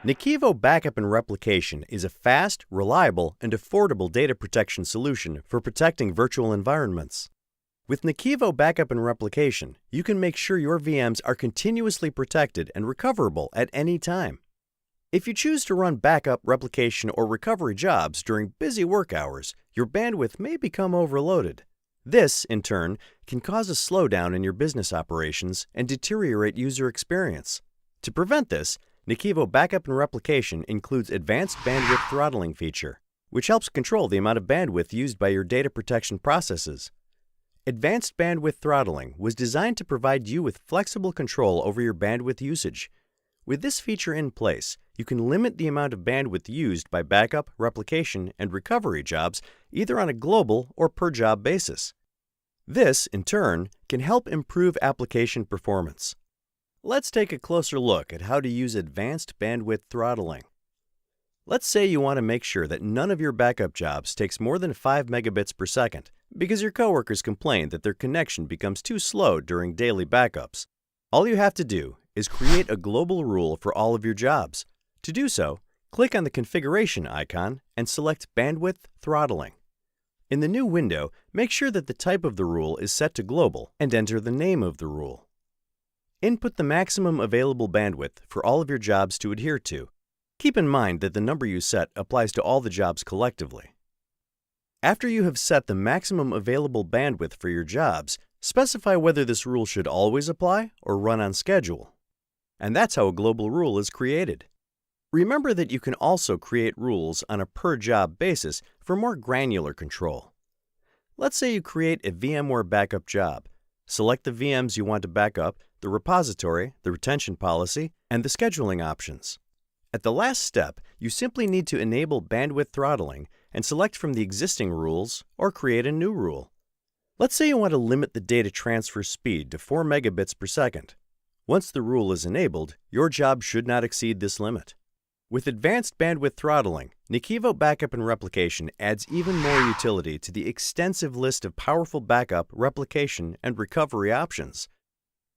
NAKIVO Backup and Replication is a fast, reliable, and affordable data protection solution for protecting virtual environments. With NAKIVO Backup and Replication, you can make sure your VMs are continuously protected and recoverable at any time. If you choose to run backup, replication, or recovery jobs during busy work hours, your bandwidth may become overloaded. This, in turn, can cause a slowdown in your business operations and deteriorate user experience. To prevent this, NAKIVO Backup and Replication includes Advanced Bandwidth Throttling feature, which helps control the amount of bandwidth used by your data protection processes. Advanced Bandwidth Throttling was designed to provide you with flexible control over your bandwidth usage. With this feature in place, you can limit the amount of bandwidth used by backup, replication, and recovery jobs either on a global or per-job basis. This, in turn, can help improve application performance. Let's take a closer look at how to use Advanced Bandwidth Throttling. Let's say you want to make sure that none of your backup jobs takes more than 5 megabits per second because your coworkers complain that their connection becomes too slow during daily backups. All you have to do is create a global rule for all of your jobs. To do so, click on the configuration icon and select Bandwidth Throttling. In the new window, make sure that the type of the rule is set to global and enter the name of the rule. Input the maximum available bandwidth for all of your jobs to adhere to. Keep in mind that the number you set applies to all the jobs collectively. After you have set the maximum available bandwidth for your jobs, specify whether this rule should always apply or run on schedule. And that's how a global rule is created. Remember that you can also create rules on a per-job basis for more granular control. Let's say you create a VMware backup job. Select the VMs you want to back up, the repository, the retention policy, and the scheduling options. At the last step, you simply need to enable bandwidth throttling and select from the existing rules or create a new rule. Let's say you want to limit the data transfer speed to 4 megabits per second. Once the rule is enabled, your job should not exceed this limit. With Advanced Bandwidth Throttling, NAKIVO Backup and Replication adds even more utility to the extensive list of powerful backup, replication, and recovery options.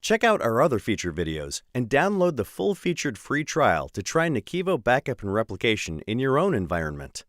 Check out our other feature videos and download the full-featured free trial to try NAKIVO Backup and Replication in your own environment.